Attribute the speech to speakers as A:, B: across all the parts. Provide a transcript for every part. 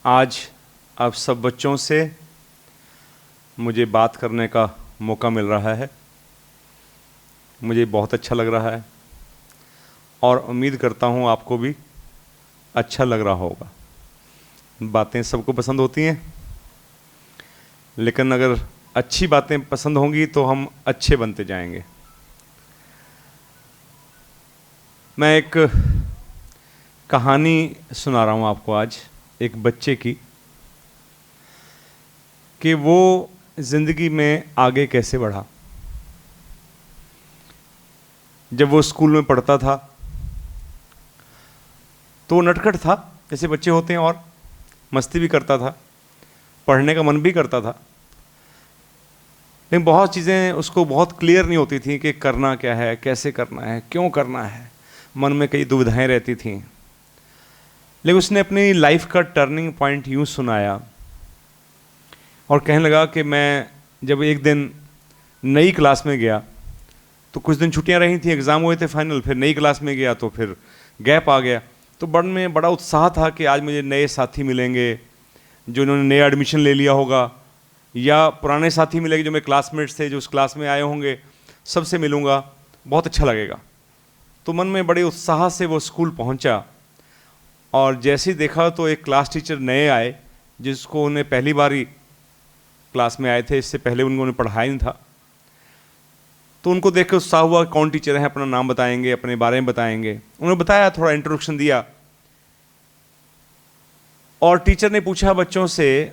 A: आज आप सब बच्चों से मुझे बात करने का मौका मिल रहा है। मुझे बहुत अच्छा लग रहा है और उम्मीद करता हूँ आपको भी अच्छा लग रहा होगा। बातें सबको पसंद होती हैं, लेकिन अगर अच्छी बातें पसंद होंगी तो हम अच्छे बनते जाएंगे। मैं एक कहानी सुना रहा हूँ आपको आज, एक बच्चे की, कि वो ज़िंदगी में आगे कैसे बढ़ा। जब वो स्कूल में पढ़ता था तो वो नटखट था, जैसे बच्चे होते हैं, और मस्ती भी करता था, पढ़ने का मन भी करता था, लेकिन बहुत चीज़ें उसको बहुत क्लियर नहीं होती थी कि करना क्या है, कैसे करना है, क्यों करना है। मन में कई दुविधाएं रहती थीं। लेकिन उसने अपनी लाइफ का टर्निंग पॉइंट यूँ सुनाया और कहने लगा कि मैं जब एक दिन नई क्लास में गया तो कुछ दिन छुट्टियां रही थी, एग्ज़ाम हुए थे फाइनल, फिर नई क्लास में गया तो फिर गैप आ गया। तो में बड़ा उत्साह था कि आज मुझे नए साथी मिलेंगे जो इन्होंने नया एडमिशन ले लिया होगा, या पुराने साथी मिलेंगे जो मेरे क्लासमेट्स थे जो उस क्लास में आए होंगे, सबसे मिलूँगा, बहुत अच्छा लगेगा। तो मन में बड़े उत्साह से वो स्कूल पहुंचा और जैसे ही देखा तो एक क्लास टीचर नए आए जिसको उन्हें पहली बार ही क्लास में आए थे, इससे पहले उन्होंने पढ़ाया नहीं था। तो उनको देख के उत्साह हुआ, कौन टीचर है, अपना नाम बताएंगे, अपने बारे में बताएंगे। उन्होंने बताया, थोड़ा इंट्रोडक्शन दिया और टीचर ने पूछा बच्चों से,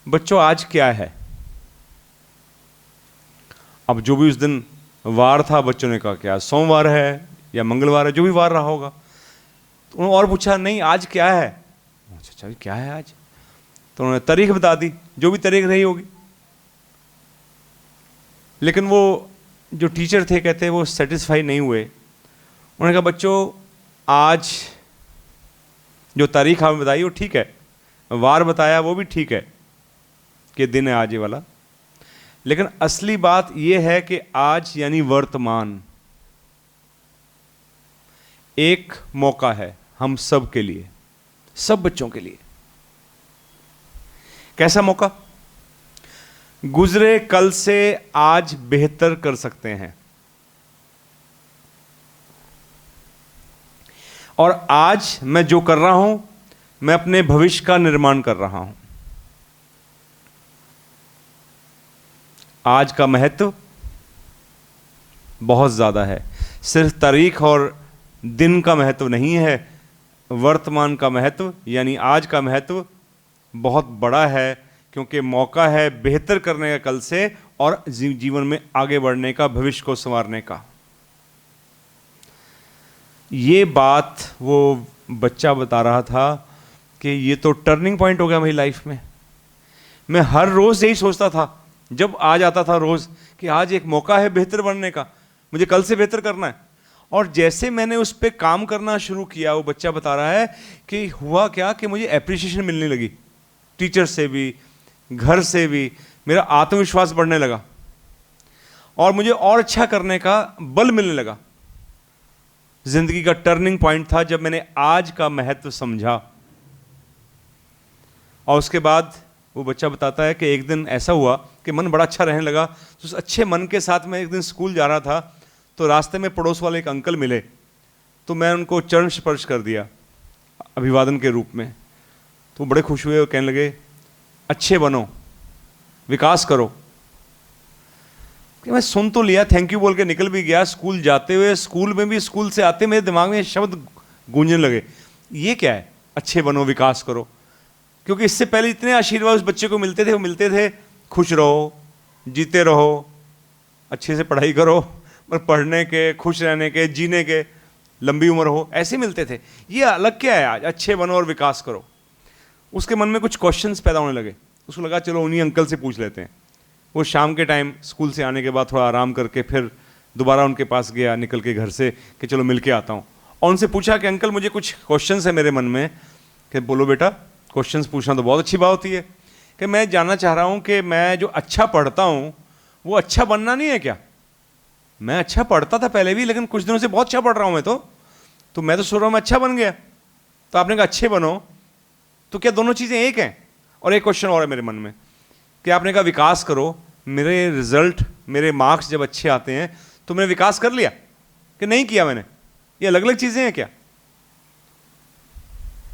A: बच्चों आज क्या है। अब जो भी उस दिन वार था, बच्चों ने कहा क्या सोमवार है या मंगलवार है, जो भी वार रहा होगा। तो उन्होंने और पूछा, नहीं आज क्या है। अच्छा क्या है आज। तो उन्होंने तारीख बता दी, जो भी तारीख रही होगी। लेकिन वो जो टीचर थे, कहते वो सेटिस्फाई नहीं हुए। उन्होंने कहा, बच्चों आज जो तारीख आपने बताई वो ठीक है, वार बताया वो भी ठीक है कि दिन है आज ये वाला, लेकिन असली बात यह है कि आज यानी वर्तमान एक मौका है हम सब के लिए, सब बच्चों के लिए। कैसा मौका? गुजरे कल से आज बेहतर कर सकते हैं, और आज मैं जो कर रहा हूं मैं अपने भविष्य का निर्माण कर रहा हूं। आज का महत्व बहुत ज्यादा है, सिर्फ तारीख और दिन का महत्व नहीं है, वर्तमान का महत्व यानी आज का महत्व बहुत बड़ा है, क्योंकि मौका है बेहतर करने का कल से और जीवन में आगे बढ़ने का, भविष्य को संवारने का। ये बात वो बच्चा बता रहा था कि ये तो टर्निंग पॉइंट हो गया मेरी लाइफ में। मैं हर रोज़ यही सोचता था जब आ जाता था रोज़ कि आज एक मौका है बेहतर बनने का, मुझे कल से बेहतर करना है। और जैसे मैंने उस पर काम करना शुरू किया, वो बच्चा बता रहा है कि हुआ क्या कि मुझे एप्रिसिएशन मिलने लगी, टीचर से भी, घर से भी। मेरा आत्मविश्वास बढ़ने लगा और मुझे और अच्छा करने का बल मिलने लगा। जिंदगी का टर्निंग पॉइंट था जब मैंने आज का महत्व समझा। और उसके बाद वो बच्चा बताता है कि एक दिन ऐसा हुआ कि मन बड़ा अच्छा रहने लगा। तो उस अच्छे मन के साथ मैं एक दिन स्कूल जा रहा था, तो रास्ते में पड़ोस वाले एक अंकल मिले, तो मैं उनको चरण स्पर्श कर दिया अभिवादन के रूप में। तो बड़े खुश हुए और कहने लगे, अच्छे बनो, विकास करो। कि मैं सुन तो लिया, थैंक यू बोल के निकल भी गया। स्कूल जाते हुए, स्कूल में भी, स्कूल से आते मेरे दिमाग में शब्द गूंजने लगे, ये क्या है, अच्छे बनो, विकास करो। क्योंकि इससे पहले इतने आशीर्वाद उस बच्चे को मिलते थे, वो मिलते थे, खुश रहो, जीते रहो, अच्छे से पढ़ाई करो, पर पढ़ने के, खुश रहने के, जीने के, लंबी उम्र हो, ऐसे मिलते थे। ये अलग क्या है आज, अच्छे बनो और विकास करो। उसके मन में कुछ क्वेश्चंस पैदा होने लगे। उसको लगा चलो उन्हीं अंकल से पूछ लेते हैं। वो शाम के टाइम स्कूल से आने के बाद थोड़ा आराम करके फिर दोबारा उनके पास गया निकल के घर से कि चलो मिल के आता हूँ। और उनसे पूछा कि अंकल मुझे कुछ क्वेश्चंस है मेरे मन में। कि बोलो बेटा, क्वेश्चंस पूछना तो बहुत अच्छी बात होती है। कि मैं जानना चाह रहा हूँ कि मैं जो अच्छा पढ़ता हूँ वो अच्छा बनना नहीं है क्या? मैं अच्छा पढ़ता था पहले भी, लेकिन कुछ दिनों से बहुत अच्छा पढ़ रहा हूँ मैं तो मैं तो सोच रहा हूँ मैं अच्छा बन गया। तो आपने कहा अच्छे बनो, तो क्या दोनों चीजें एक हैं? और एक क्वेश्चन और है मेरे मन में कि आपने कहा विकास करो, मेरे रिजल्ट, मेरे मार्क्स जब अच्छे आते हैं तो मैंने विकास कर लिया कि नहीं किया मैंने? ये अलग अलग चीजें हैं क्या?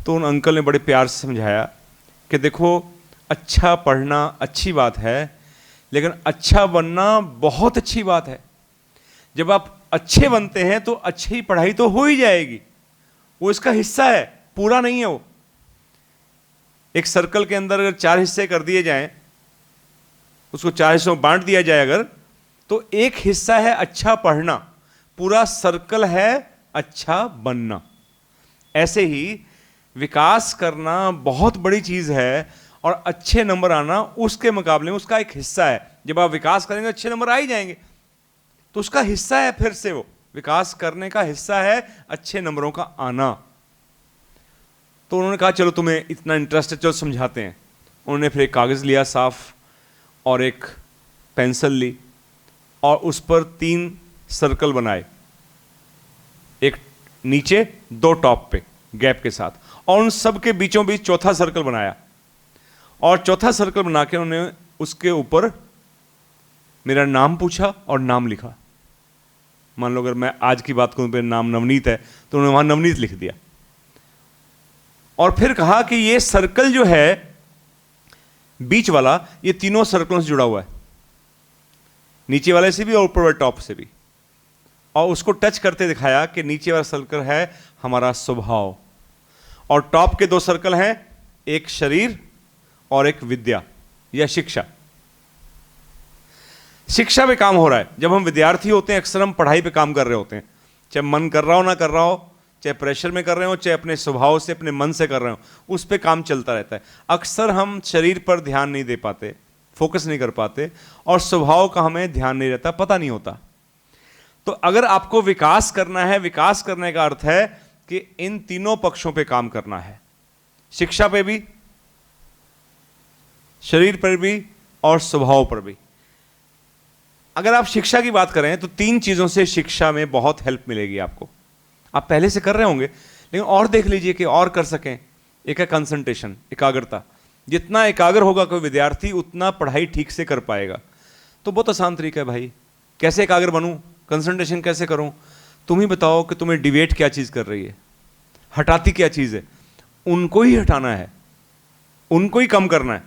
A: तो उन अंकल ने बड़े प्यार से समझाया कि देखो, अच्छा पढ़ना अच्छी बात है, लेकिन अच्छा बनना बहुत अच्छी बात है। जब आप अच्छे बनते हैं तो अच्छी पढ़ाई तो हो ही जाएगी, वो इसका हिस्सा है, पूरा नहीं है वो। एक सर्कल के अंदर अगर 4 हिस्से कर दिए जाएं, उसको 4 हिस्सों में बांट दिया जाए अगर, तो एक हिस्सा है अच्छा पढ़ना, पूरा सर्कल है अच्छा बनना। ऐसे ही विकास करना बहुत बड़ी चीज है और अच्छे नंबर आना उसके मुकाबले में उसका एक हिस्सा है। जब आप विकास करेंगे अच्छे नंबर आ ही जाएंगे, तो उसका हिस्सा है, फिर से वो विकास करने का हिस्सा है अच्छे नंबरों का आना। तो उन्होंने कहा चलो तुम्हें इतना इंटरेस्ट है, चलो समझाते हैं। उन्होंने फिर एक कागज लिया साफ और एक पेंसिल ली और उस पर 3 सर्कल बनाए, एक नीचे 2 टॉप पे गैप के साथ, और उन सब के बीचों बीच चौथा सर्कल बनाया। और चौथा सर्कल बना के उन्होंने उसके ऊपर मेरा नाम पूछा और नाम लिखा। मान लो अगर मैं आज की बात करूं, मेरा नाम नवनीत है, तो उन्होंने वहां नवनीत लिख दिया। और फिर कहा कि ये सर्कल जो है बीच वाला, ये तीनों सर्कलों से जुड़ा हुआ है, नीचे वाले से भी और ऊपर वाले टॉप से भी। और उसको टच करते दिखाया कि नीचे वाला सर्कल है हमारा स्वभाव, और टॉप के 2 सर्कल हैं, एक शरीर और एक विद्या या शिक्षा। शिक्षा पे काम हो रहा है। जब हम विद्यार्थी होते हैं अक्सर हम पढ़ाई पे काम कर रहे होते हैं, चाहे मन कर रहा हो ना कर रहा हो, चाहे प्रेशर में कर रहे हो, चाहे अपने स्वभाव से अपने मन से कर रहे हो, उस पे काम चलता रहता है। अक्सर हम शरीर पर ध्यान नहीं दे पाते, फोकस नहीं कर पाते, और स्वभाव का हमें ध्यान नहीं रहता, पता नहीं होता। तो अगर आपको विकास करना है, विकास करने का अर्थ है कि इन तीनों पक्षों पे काम करना है, शिक्षा पे भी, शरीर पर भी और स्वभाव पर भी। अगर आप शिक्षा की बात करें तो 3 चीजों से शिक्षा में बहुत हेल्प मिलेगी आपको। आप पहले से कर रहे होंगे, लेकिन और देख लीजिए कि और कर सकें। एक है कंसंट्रेशन, एकाग्रता। जितना एकाग्र होगा कोई विद्यार्थी, उतना पढ़ाई ठीक से कर पाएगा। तो बहुत आसान तरीका है भाई, कैसे एकाग्र बनूं, कंसंट्रेशन कैसे करूं? तुम ही बताओ कि तुम्हें डिबेट क्या चीज कर रही है, हटाती क्या चीज है? उनको ही हटाना है, उनको ही कम करना है।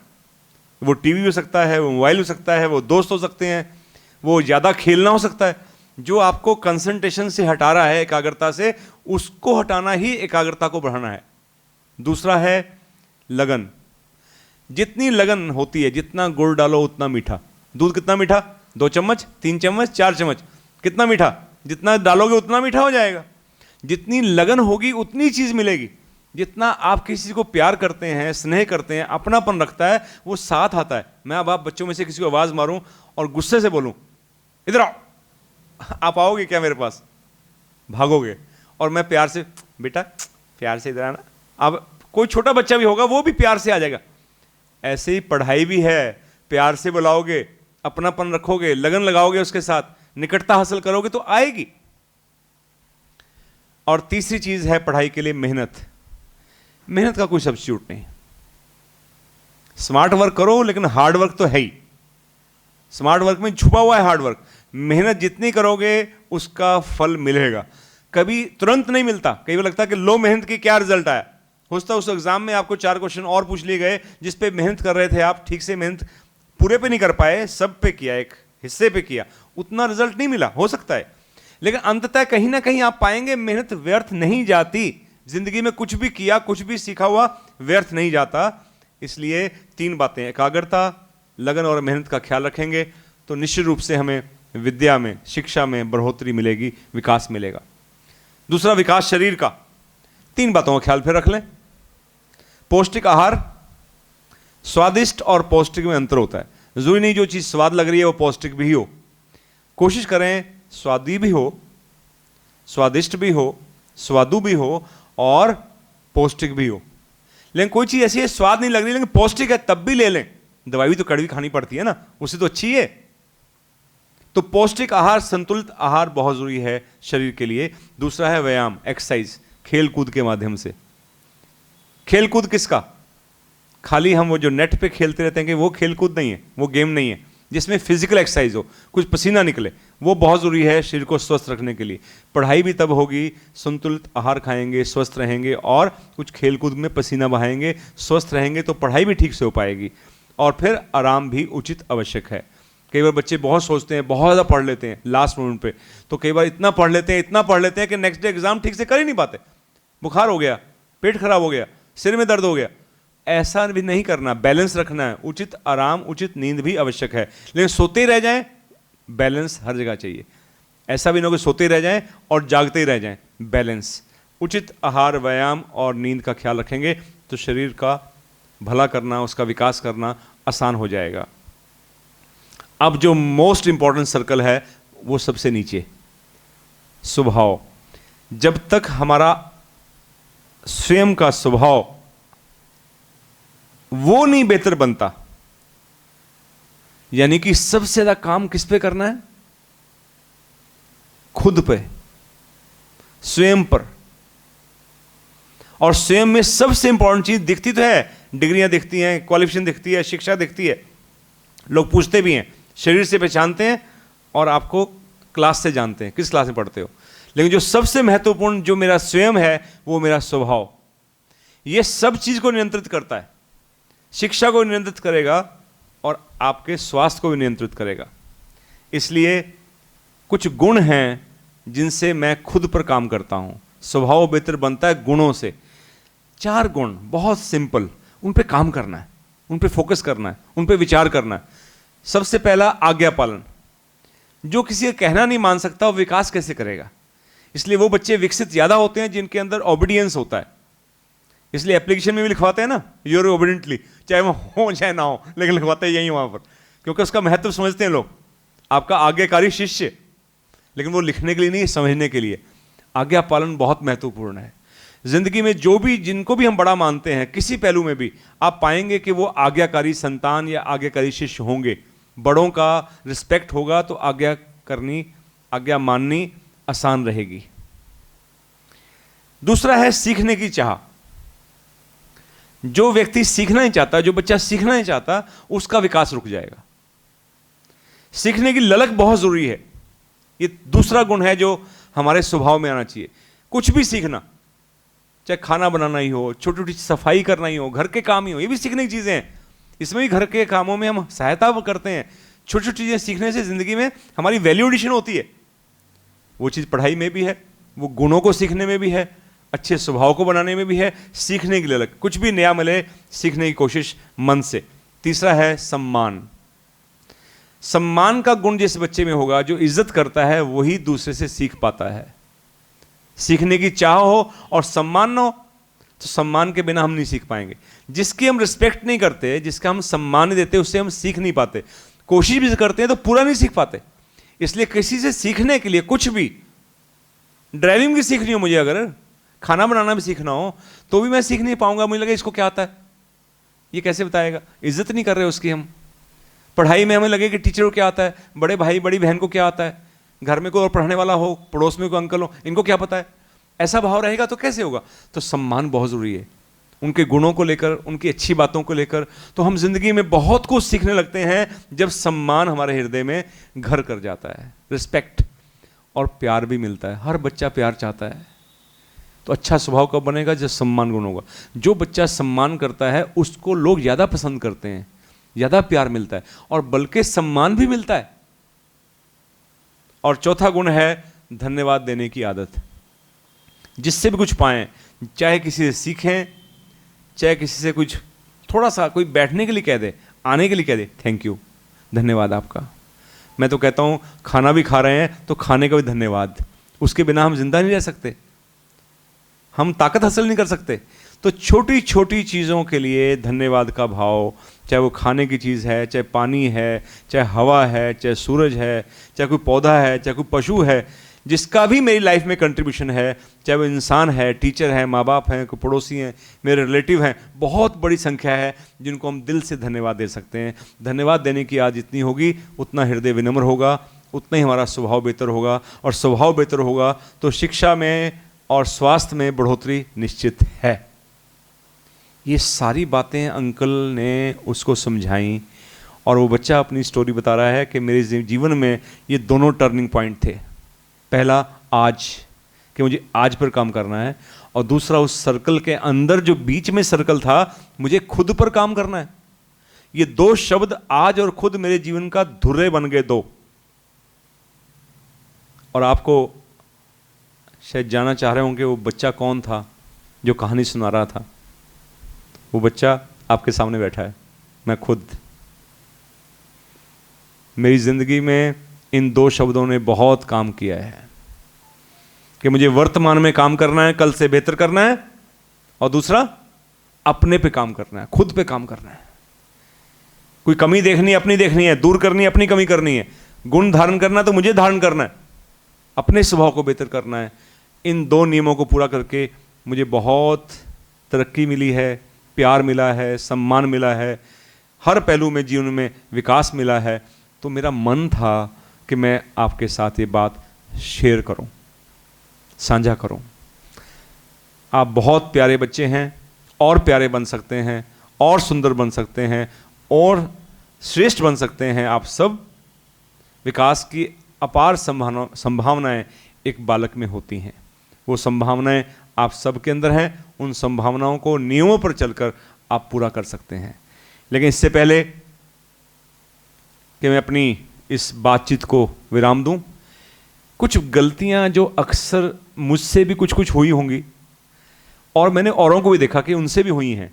A: वो टीवी हो सकता है, वो मोबाइल हो सकता है, वो दोस्त हो सकते हैं, वो ज्यादा खेलना हो सकता है। जो आपको कंसंट्रेशन से हटा रहा है, एकाग्रता से, उसको हटाना ही एकाग्रता को बढ़ाना है। दूसरा है लगन। जितनी लगन होती है, जितना गुड़ डालो उतना मीठा। दूध कितना मीठा? 2 चम्मच, 3 चम्मच, 4 चम्मच, कितना मीठा? जितना डालोगे उतना मीठा हो जाएगा। जितनी लगन होगी उतनी चीज मिलेगी। जितना आप किसी को प्यार करते हैं, स्नेह करते हैं, अपनापन रखता है, वो साथ आता है। मैं अब आप बच्चों में से किसी को आवाज मारूं और गुस्से से बोलूं इधर आओ, आप आओगे क्या मेरे पास? भागोगे। और मैं प्यार से, बेटा प्यार से इधर आना, अब कोई छोटा बच्चा भी होगा वो भी प्यार से आ जाएगा। ऐसे ही पढ़ाई भी है, प्यार से बुलाओगे, अपनापन रखोगे, लगन लगाओगे, उसके साथ निकटता हासिल करोगे तो आएगी। और तीसरी चीज है पढ़ाई के लिए मेहनत। मेहनत का कोई सब्स्टिट्यूट नहीं। स्मार्ट वर्क करो, लेकिन हार्ड वर्क तो है ही। स्मार्ट वर्क में छुपा हुआ है हार्ड वर्क। मेहनत जितनी करोगे उसका फल मिलेगा। कभी तुरंत नहीं मिलता। कई बार लगता है कि लो मेहनत की क्या रिजल्ट आया। हो सकता है उस एग्जाम में आपको 4 क्वेश्चन और पूछ लिए गए जिस पे मेहनत कर रहे थे आप, ठीक से मेहनत पूरे पे नहीं कर पाए, सब पे किया, एक हिस्से पे किया, उतना रिजल्ट नहीं मिला, हो सकता है। लेकिन अंततः कहीं ना कहीं आप पाएंगे मेहनत व्यर्थ नहीं जाती। जिंदगी में कुछ भी किया, कुछ भी सीखा हुआ व्यर्थ नहीं जाता। इसलिए 3 बातें, एकाग्रता, लगन और मेहनत का ख्याल रखेंगे तो निश्चित रूप से हमें विद्या में, शिक्षा में बढ़ोतरी मिलेगी, विकास मिलेगा। दूसरा, विकास शरीर का। 3 बातों का ख्याल फिर रख लें। पौष्टिक आहार। स्वादिष्ट और पौष्टिक में अंतर होता है। जरूरी नहीं जो चीज स्वाद लग रही है वो पौष्टिक भी हो। कोशिश करें स्वादी भी हो, स्वादिष्ट भी हो, स्वादु भी हो और पौष्टिक भी हो। लेकिन कोई चीज ऐसी है स्वाद नहीं लग रही लेकिन पौष्टिक है, तब भी ले लें। दवाई भी तो कड़वी खानी पड़ती है ना, उससे तो अच्छी है। तो पौष्टिक आहार, संतुलित आहार बहुत जरूरी है शरीर के लिए। दूसरा है व्यायाम, एक्सरसाइज, खेल कूद के माध्यम से। खेल कूद किसका? खाली हम वो जो नेट पे खेलते रहते हैं कि वो खेल कूद नहीं है, वो गेम नहीं है जिसमें फिजिकल एक्सरसाइज हो, कुछ पसीना निकले, वो बहुत ज़रूरी है शरीर को स्वस्थ रखने के लिए। पढ़ाई भी तब होगी संतुलित आहार खाएंगे, स्वस्थ रहेंगे और कुछ खेल कूद में पसीना बहाएंगे, स्वस्थ रहेंगे तो पढ़ाई भी ठीक से हो पाएगी। और फिर आराम भी उचित आवश्यक है। कई बार बच्चे बहुत सोचते हैं, बहुत ज़्यादा पढ़ लेते हैं लास्ट मोमेंट पे, तो कई बार इतना पढ़ लेते हैं कि नेक्स्ट डे एग्जाम ठीक से कर ही नहीं पाते। बुखार हो गया, पेट खराब हो गया, सिर में दर्द हो गया। ऐसा भी नहीं करना, बैलेंस रखना है। उचित आराम, उचित नींद भी आवश्यक है, लेकिन सोते ही रह जाएं, बैलेंस हर जगह चाहिए। ऐसा भी ना कि सोते ही रह जाएं और जागते ही रह जाएं, बैलेंस। उचित आहार, व्यायाम और नींद का ख्याल रखेंगे तो शरीर का भला करना, उसका विकास करना आसान हो जाएगा। अब जो मोस्ट इंपॉर्टेंट सर्कल है वो सबसे नीचे, स्वभाव। जब तक हमारा स्वयं का स्वभाव वो नहीं बेहतर बनता, यानी कि सबसे ज्यादा काम किस पे करना है? खुद पे, स्वयं पर। और स्वयं में सबसे इंपॉर्टेंट चीज दिखती तो है, डिग्रियां दिखती हैं, क्वालिफिकेशन दिखती है, शिक्षा दिखती है, लोग पूछते भी हैं, शरीर से पहचानते हैं और आपको क्लास से जानते हैं, किस क्लास में पढ़ते हो। लेकिन जो सबसे महत्वपूर्ण जो मेरा स्वयं है वो मेरा स्वभाव। ये सब चीज को नियंत्रित करता है, शिक्षा को नियंत्रित करेगा और आपके स्वास्थ्य को भी नियंत्रित करेगा। इसलिए कुछ गुण हैं जिनसे मैं खुद पर काम करता हूं। स्वभाव बेहतर बनता है गुणों से। 4 गुण बहुत सिंपल, उन पे काम करना है, उन पे फोकस करना है, उन पे विचार करना है। सबसे पहला, आज्ञा पालन। जो किसी का कहना नहीं मान सकता वो विकास कैसे करेगा? इसलिए वो बच्चे विकसित ज्यादा होते हैं जिनके अंदर ओबीडियंस होता है। इसलिए एप्लीकेशन में भी लिखवाते हैं ना, यूर ओबीडियंटली, चाहे वो हो चाहे ना हो, लेकिन लिखवाते हैं यही वहां पर, क्योंकि उसका महत्व समझते हैं लोग। आपका आज्ञाकारी शिष्य, लेकिन वो लिखने के लिए नहीं, समझने के लिए। आज्ञा पालन बहुत महत्वपूर्ण है जिंदगी में। जो भी, जिनको भी हम बड़ा मानते हैं, किसी पहलू में भी आप पाएंगे कि वो आज्ञाकारी संतान या आज्ञाकारी शिष्य होंगे। बड़ों का रिस्पेक्ट होगा तो आज्ञा करनी, आज्ञा माननी आसान रहेगी। दूसरा है सीखने की चाह। जो व्यक्ति सीखना नहीं चाहता, जो बच्चा सीखना नहीं चाहता, उसका विकास रुक जाएगा। सीखने की ललक बहुत जरूरी है। ये दूसरा गुण है जो हमारे स्वभाव में आना चाहिए। कुछ भी सीखना, चाहे खाना बनाना ही हो, छोटी छोटी सफाई करना ही हो, घर के काम ही हो, ये भी सीखने की चीजें हैं। इसमें भी घर के कामों में हम सहायता करते हैं। छोटी छोटी चीजें सीखने से जिंदगी में हमारी वैल्यू एडिशन होती है। वो चीज पढ़ाई में भी है, वो गुणों को सीखने में भी है, अच्छे स्वभाव को बनाने में भी है। सीखने के लिए अलग, कुछ भी नया मिले सीखने की कोशिश मन से। तीसरा है सम्मान। सम्मान का गुण जिस बच्चे में होगा, जो इज्जत करता है, वही दूसरे से सीख पाता है। सीखने की चाह हो और सम्मान ना हो तो सम्मान के बिना हम नहीं सीख पाएंगे। जिसकी हम रिस्पेक्ट नहीं करते, जिसका हम सम्मान नहीं देते, उससे हम सीख नहीं पाते। कोशिश भी करते हैं तो पूरा नहीं सीख पाते। इसलिए किसी से सीखने के लिए, कुछ भी, ड्राइविंग भी सीखनी हो मुझे, अगर खाना बनाना भी सीखना हो, तो भी मैं सीख नहीं पाऊंगा। मुझे लगे इसको क्या आता है, ये कैसे बताएगा? इज्जत नहीं कर रहे उसकी हम। पढ़ाई में हमें लगे कि टीचर को क्या आता है, बड़े भाई बड़ी बहन को क्या आता है, घर में कोई और पढ़ने वाला हो, पड़ोस में कोई अंकल हो, इनको क्या पता है, ऐसा भाव रहेगा तो कैसे होगा? तो सम्मान बहुत जरूरी है, उनके गुणों को लेकर, उनकी अच्छी बातों को लेकर। तो हम जिंदगी में बहुत कुछ सीखने लगते हैं जब सम्मान हमारे हृदय में घर कर जाता है। रिस्पेक्ट और प्यार भी मिलता है। हर बच्चा प्यार चाहता है। तो अच्छा स्वभाव कब बनेगा? जब सम्मान गुण होगा। जो बच्चा सम्मान करता है उसको लोग ज्यादा पसंद करते हैं, ज्यादा प्यार मिलता है और बल्कि सम्मान भी मिलता है। और चौथा गुण है धन्यवाद देने की आदत। जिससे भी कुछ पाएं, चाहे किसी से सीखें, चाहे किसी से कुछ थोड़ा सा कोई बैठने के लिए कह दे, आने के लिए कह दे, थैंक यू, धन्यवाद आपका। मैं तो कहता हूं खाना भी खा रहे हैं तो खाने का भी धन्यवाद। उसके बिना हम जिंदा नहीं रह सकते, हम ताकत हासिल नहीं कर सकते। तो छोटी छोटी चीज़ों के लिए धन्यवाद का भाव, चाहे वो खाने की चीज़ है, चाहे पानी है, चाहे हवा है, चाहे सूरज है, चाहे कोई पौधा है, चाहे कोई पशु है, जिसका भी मेरी लाइफ में कंट्रीब्यूशन है, चाहे वो इंसान है, टीचर है, माँ बाप हैं, कोई पड़ोसी हैं, मेरे रिलेटिव हैं, बहुत बड़ी संख्या है जिनको हम दिल से धन्यवाद दे सकते हैं। धन्यवाद देने की आदत जितनी होगी उतना हृदय विनम्र होगा, उतना ही हमारा स्वभाव बेहतर होगा। और स्वभाव बेहतर होगा तो शिक्षा में और स्वास्थ्य में बढ़ोतरी निश्चित है। ये सारी बातें अंकल ने उसको समझाई और वो बच्चा अपनी स्टोरी बता रहा है कि मेरे जीवन में ये दोनों टर्निंग पॉइंट थे। पहला आज, कि मुझे आज पर काम करना है, और दूसरा उस सर्कल के अंदर जो बीच में सर्कल था, मुझे खुद पर काम करना है। ये दो शब्द आज और खुद मेरे जीवन का धुर्रे बन गए दो। और आपको शायद जानना चाह रहे होंगे वो बच्चा कौन था जो कहानी सुना रहा था। वो बच्चा आपके सामने बैठा है, मैं खुद। मेरी जिंदगी में इन दो शब्दों ने बहुत काम किया है कि मुझे वर्तमान में काम करना है, कल से बेहतर करना है, और दूसरा अपने पे काम करना है, खुद पे काम करना है। कोई कमी देखनी अपनी देखनी है, दूर करनी अपनी कमी करनी है, गुण धारण करना तो मुझे धारण करना है, अपने स्वभाव को बेहतर करना है। इन दो नियमों को पूरा करके मुझे बहुत तरक्की मिली है, प्यार मिला है, सम्मान मिला है, हर पहलू में जीवन में विकास मिला है। तो मेरा मन था कि मैं आपके साथ ये बात शेयर करूं, साझा करूं। आप बहुत प्यारे बच्चे हैं, और प्यारे बन सकते हैं, और सुंदर बन सकते हैं, और श्रेष्ठ बन सकते हैं। आप सब विकास की अपार संभावनाएं एक बालक में होती हैं। वो संभावनाएं आप सबके अंदर हैं। उन संभावनाओं को नियमों पर चलकर आप पूरा कर सकते हैं। लेकिन इससे पहले कि मैं अपनी इस बातचीत को विराम दूं, कुछ गलतियां जो अक्सर मुझसे भी कुछ कुछ हुई होंगी, और मैंने औरों को भी देखा कि उनसे भी हुई हैं,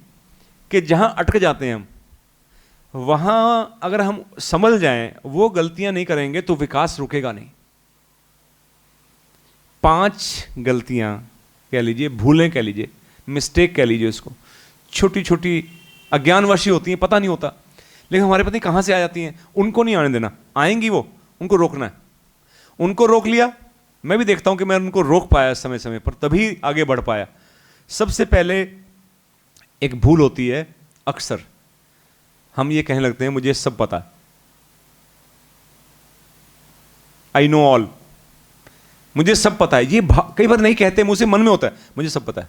A: कि जहां अटक जाते हैं हम, वहां अगर हम समझ जाएं, वो गलतियां नहीं करेंगे तो विकास रुकेगा नहीं। 5 गलतियां कह लीजिए, भूलें कह लीजिए, मिस्टेक कह लीजिए, उसको छोटी छोटी अज्ञानवशी होती हैं, पता नहीं होता, लेकिन हमारे पता नहीं कहां से आ जाती हैं। उनको नहीं आने देना, आएंगी वो, उनको रोकना है। उनको रोक लिया, मैं भी देखता हूं कि मैं उनको रोक पाया समय समय पर, तभी आगे बढ़ पाया। सबसे पहले एक भूल होती है, अक्सर हम ये कहने लगते हैं मुझे सब पता है, आई नो ऑल, मुझे सब पता है। ये कई बार नहीं कहते, मुझसे मन में होता है मुझे सब पता है।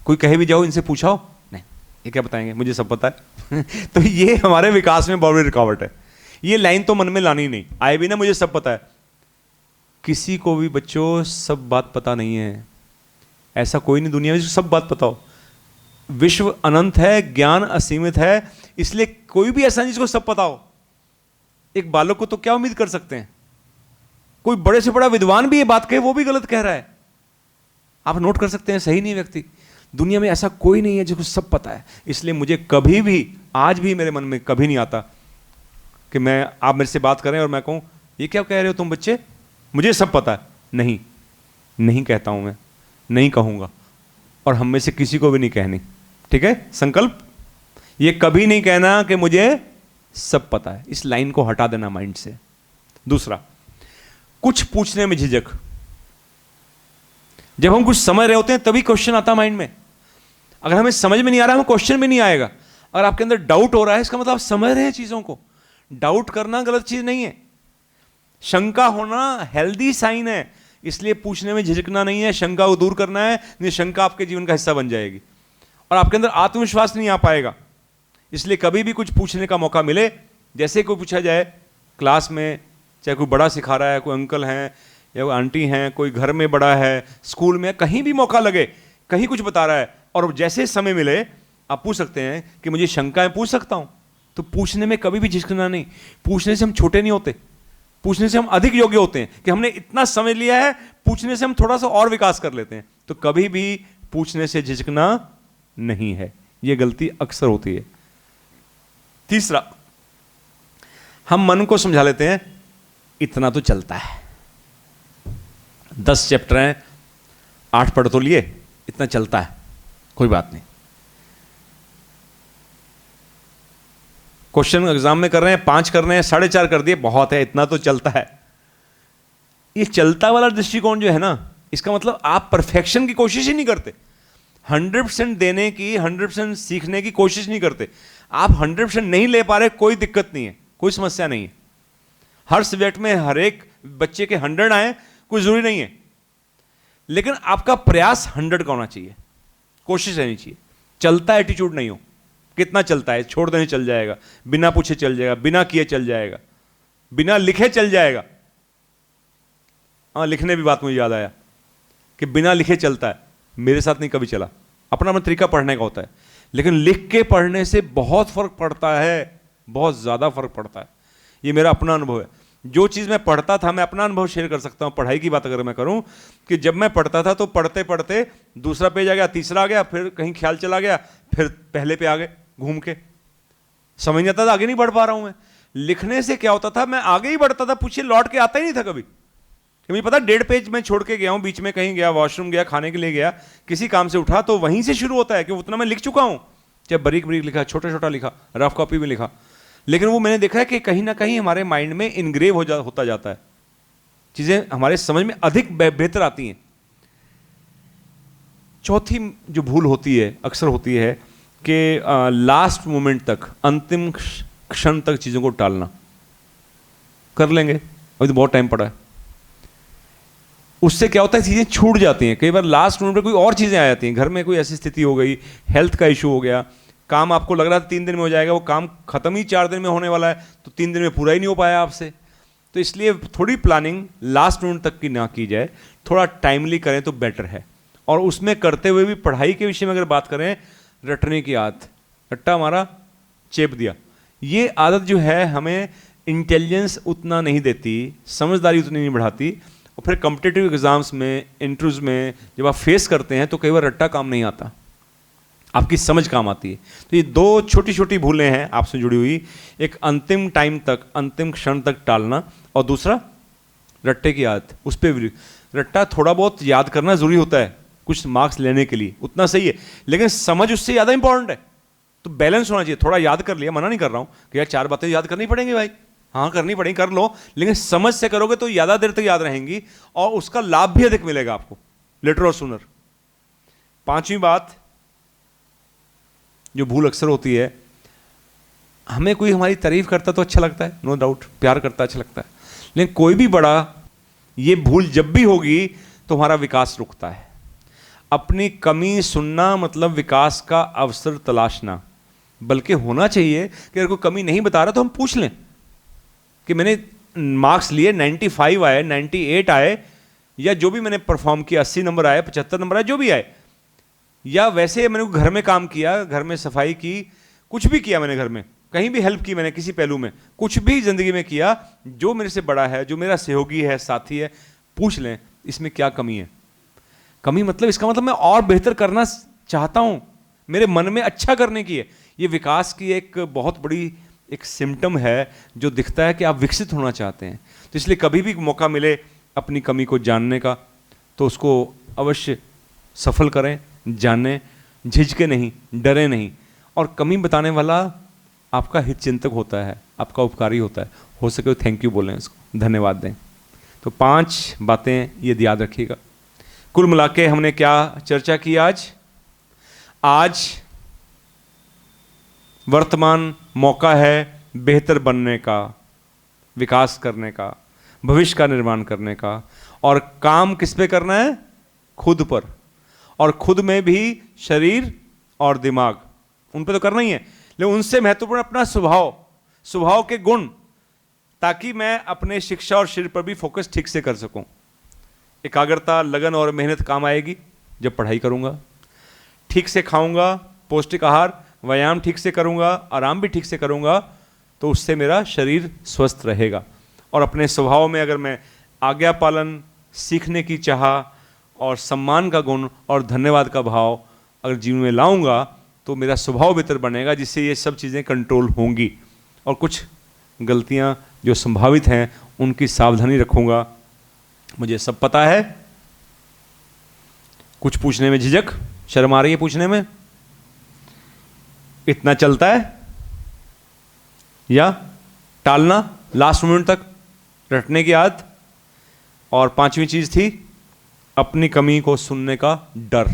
A: कोई कहे भी जाओ इनसे पूछाओ, नहीं ये क्या बताएंगे, मुझे सब पता है। तो ये हमारे विकास में बहुत बड़ी रुकावट है। ये लाइन तो मन में लानी नहीं, आए भी ना मुझे सब पता है। किसी को भी बच्चों सब बात पता नहीं है, ऐसा कोई नहीं दुनिया में सब बात पता हो। विश्व अनंत है, ज्ञान असीमित है, इसलिए कोई भी ऐसा नहीं जिसको सब पता हो। एक बालक को तो क्या उम्मीद कर सकते हैं, कोई बड़े से बड़ा विद्वान भी ये बात कहे वो भी गलत कह रहा है। आप नोट कर सकते हैं, सही नहीं व्यक्ति। दुनिया में ऐसा कोई नहीं है जिसको सब पता है। इसलिए मुझे कभी भी, आज भी मेरे मन में कभी नहीं आता कि आप मेरे से बात करें और मैं कहूं ये क्या कह रहे हो तुम बच्चे, मुझे सब पता है। नहीं, नहीं कहता हूं मैं, नहीं कहूंगा, और हम में से किसी को भी नहीं कहनी। ठीक है, संकल्प, ये कभी नहीं कहना कि मुझे सब पता है। इस लाइन को हटा देना माइंड से। दूसरा, कुछ पूछने में झिझक। जब हम कुछ समझ रहे होते हैं तभी क्वेश्चन आता है माइंड में। अगर हमें समझ में नहीं आ रहा है, हमें क्वेश्चन भी नहीं आएगा। अगर आपके अंदर डाउट हो रहा है, इसका मतलब आप समझ रहे हैं चीजों को। डाउट करना गलत चीज नहीं है, शंका होना हेल्दी साइन है। इसलिए पूछने में झिझकना नहीं है, शंका को दूर करना है, नहीं शंका आपके जीवन का हिस्सा बन जाएगी और आपके अंदर आत्मविश्वास नहीं आ पाएगा। इसलिए कभी भी कुछ पूछने का मौका मिले, जैसे कोई पूछा जाए क्लास में, चाहे कोई बड़ा सिखा रहा है, कोई अंकल हैं या कोई आंटी हैं, कोई घर में बड़ा है, स्कूल में, कहीं भी मौका लगे, कहीं कुछ बता रहा है और जैसे समय मिले आप पूछ सकते हैं कि मुझे शंका है, पूछ सकता हूं। तो पूछने में कभी भी झिझकना नहीं। पूछने से हम छोटे नहीं होते, पूछने से हम अधिक योग्य होते हैं कि हमने इतना समझ लिया है, पूछने से हम थोड़ा सा और विकास कर लेते हैं। तो कभी भी पूछने से झिझकना नहीं है, यह गलती अक्सर होती है। तीसरा, हम मन को समझा लेते हैं इतना तो चलता है, 10 चैप्टर हैं, 8 पढ़ तो लिए, इतना चलता है, कोई बात नहीं। क्वेश्चन एग्जाम में कर रहे हैं, 5 कर रहे हैं, 4.5 कर दिए, बहुत है, इतना तो चलता है। ये चलता वाला दृष्टिकोण जो है ना, इसका मतलब आप परफेक्शन की कोशिश ही नहीं करते, 100% देने की, 100% सीखने की कोशिश नहीं करते। आप 100% नहीं ले पा रहे, कोई दिक्कत नहीं है, कोई समस्या नहीं है। हर सब्जेक्ट में हर एक बच्चे के 100 आए, कोई जरूरी नहीं है, लेकिन आपका प्रयास 100 का होना चाहिए, कोशिश रहनी चाहिए। चलता एटीट्यूड नहीं हो। कितना चलता है, छोड़ देने चल जाएगा, बिना पूछे चल जाएगा, बिना किए चल जाएगा, बिना लिखे चल जाएगा। हाँ, लिखने भी बात मुझे याद आया कि बिना लिखे चलता है, मेरे साथ नहीं कभी चला। अपना अपना तरीका पढ़ने का होता है, लेकिन लिख के पढ़ने से बहुत फर्क पड़ता है, बहुत ज़्यादा फर्क पड़ता है। ये मेरा अपना अनुभव है। जो चीज़ मैं पढ़ता था, मैं अपना अनुभव शेयर कर सकता हूँ। पढ़ाई की बात अगर मैं करूँ कि जब मैं पढ़ता था तो पढ़ते पढ़ते दूसरा पेज आ गया, तीसरा आ गया, फिर कहीं ख्याल चला गया, फिर पहले पे आ गए घूम के, समझ नहीं आता था, आगे नहीं बढ़ पा रहा हूँ मैं। लिखने से क्या होता था, मैं आगे ही बढ़ता था, पूछिए लौट के आता ही नहीं था कभी। मुझे पता 1.5 पेज मैं छोड़ के गया हूँ, बीच में कहीं गया, वॉशरूम गया, खाने के लिए गया, किसी काम से उठा तो वहीं से शुरू होता है कि उतना मैं लिख चुका हूँ। चाहे बारीक बारीक लिखा, छोटा छोटा लिखा, रफ कॉपी में लिखा, लेकिन वो मैंने देखा है कि कहीं ना कहीं हमारे माइंड में इनग्रेव होता जाता है, चीज़ें हमारे समझ में अधिक बेहतर आती हैं। चौथी जो भूल होती है, अक्सर होती है कि लास्ट मोमेंट तक, अंतिम क्षण तक चीज़ों को टालना। कर लेंगे, अभी तो बहुत टाइम पड़ा है। उससे क्या होता है, चीज़ें छूट जाती हैं। कई बार लास्ट मोमेंट पे कोई और चीज़ें आ जाती हैं, घर में कोई ऐसी स्थिति हो गई, हेल्थ का इशू हो गया, काम आपको लग रहा था 3 दिन में हो जाएगा, वो काम खत्म ही 4 दिन में होने वाला है, तो 3 दिन में पूरा ही नहीं हो पाया आपसे। तो इसलिए थोड़ी प्लानिंग लास्ट मोमेंट तक की ना की जाए, थोड़ा टाइमली करें तो बेटर है। और उसमें करते हुए भी पढ़ाई के विषय में अगर बात करें, रटने की आदत, रट्टा हमारा चेप दिया, ये आदत जो है हमें इंटेलिजेंस उतना नहीं देती, समझदारी उतनी नहीं बढ़ाती। और फिर कॉम्पिटिटिव एग्जाम्स में, इंटरव्यूज में जब आप फेस करते हैं तो कई बार रट्टा काम नहीं आता, आपकी समझ काम आती है। तो ये 2 छोटी छोटी भूलें हैं आपसे जुड़ी हुई, एक अंतिम टाइम तक, अंतिम क्षण तक टालना, और दूसरा रट्टे की आदत। उस पर रट्टा थोड़ा बहुत याद करना जरूरी होता है कुछ मार्क्स लेने के लिए, उतना सही है, लेकिन समझ उससे ज़्यादा इंपॉर्टेंट है। तो बैलेंस होना चाहिए। थोड़ा याद कर लिया, मना नहीं कर रहा हूँ कि यार 4 बातें याद करनी पड़ेंगी भाई, हाँ करनी पड़ेगी, कर लो, लेकिन समझ से करोगे तो ज़्यादा देर तक याद रहेंगी और उसका लाभ भी अधिक मिलेगा आपको, लेटर और सूनर। 5वीं बात जो भूल अक्सर होती है, हमें कोई हमारी तारीफ करता तो अच्छा लगता है, नो डाउट, प्यार करता अच्छा लगता है, लेकिन कोई भी बड़ा, ये भूल जब भी होगी तो हमारा विकास रुकता है। अपनी कमी सुनना मतलब विकास का अवसर तलाशना, बल्कि होना चाहिए कि अगर कोई कमी नहीं बता रहा तो हम पूछ लें कि मैंने मार्क्स लिए, 95 आए, 98 आए, या जो भी मैंने परफॉर्म किया, 80 नंबर आए, 75 नंबर आए, जो भी आए, या वैसे मैंने घर में काम किया, घर में सफाई की, कुछ भी किया मैंने, घर में कहीं भी हेल्प की मैंने, किसी पहलू में, कुछ भी जिंदगी में किया, जो मेरे से बड़ा है, जो मेरा सहयोगी है, साथी है, पूछ लें इसमें क्या कमी है। कमी मतलब इसका मतलब मैं और बेहतर करना चाहता हूं, मेरे मन में अच्छा करने की है। ये विकास की एक बहुत बड़ी एक सिम्टम है जो दिखता है कि आप विकसित होना चाहते हैं। तो इसलिए कभी भी मौका मिले अपनी कमी को जानने का तो उसको अवश्य सफल करें, जानें, झिझके नहीं, डरे नहीं। और कमी बताने वाला आपका हितचिंतक होता है, आपका उपकारी होता है, हो सके तो थैंक यू बोलें, उसको धन्यवाद दें। तो 5 बातें ये याद रखिएगा। कुल मिलाके हमने क्या चर्चा की आज वर्तमान मौका है बेहतर बनने का, विकास करने का, भविष्य का निर्माण करने का, और काम किस पे करना है, खुद पर, और खुद में भी शरीर और दिमाग, उन पे तो करना ही है, लेकिन उनसे महत्वपूर्ण अपना स्वभाव के गुण, ताकि मैं अपने शिक्षा और शरीर पर भी फोकस ठीक से कर सकूं। एकाग्रता, लगन और मेहनत काम आएगी जब पढ़ाई करूंगा, ठीक से खाऊंगा, पौष्टिक आहार, व्यायाम ठीक से करूंगा, आराम भी ठीक से करूंगा, तो उससे मेरा शरीर स्वस्थ रहेगा। और अपने स्वभाव में अगर मैं आज्ञा पालन, सीखने की चाह और सम्मान का गुण और धन्यवाद का भाव अगर जीवन में लाऊंगा तो मेरा स्वभाव बेहतर बनेगा, जिससे ये सब चीज़ें कंट्रोल होंगी। और कुछ गलतियां जो संभावित हैं उनकी सावधानी रखूंगा। मुझे सब पता है, कुछ पूछने में झिझक, शर्म आ रही है पूछने में, इतना चलता है, या टालना लास्ट मोमेंट तक, रटने की आदत, और 5वीं चीज थी अपनी कमी को सुनने का डर।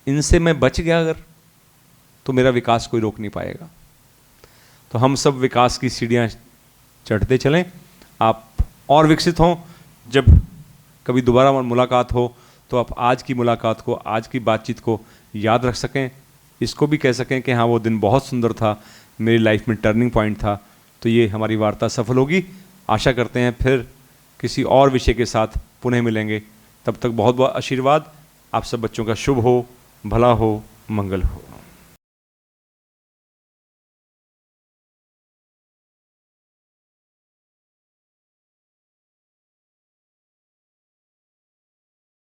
A: इनसे मैं बच गया अगर, तो मेरा विकास कोई रोक नहीं पाएगा। तो हम सब विकास की सीढ़ियां चढ़ते चलें, आप और विकसित हों। जब कभी दोबारा मुलाकात हो तो आप आज की मुलाकात को, आज की बातचीत को याद रख सकें, इसको भी कह सकें कि हाँ वो दिन बहुत सुंदर था, मेरी लाइफ में टर्निंग पॉइंट था, तो ये हमारी वार्ता सफल होगी। आशा करते हैं फिर किसी और विषय के साथ पुनः मिलेंगे। तब तक बहुत बहुत आशीर्वाद। आप सब बच्चों का शुभ हो, भला हो, मंगल हो।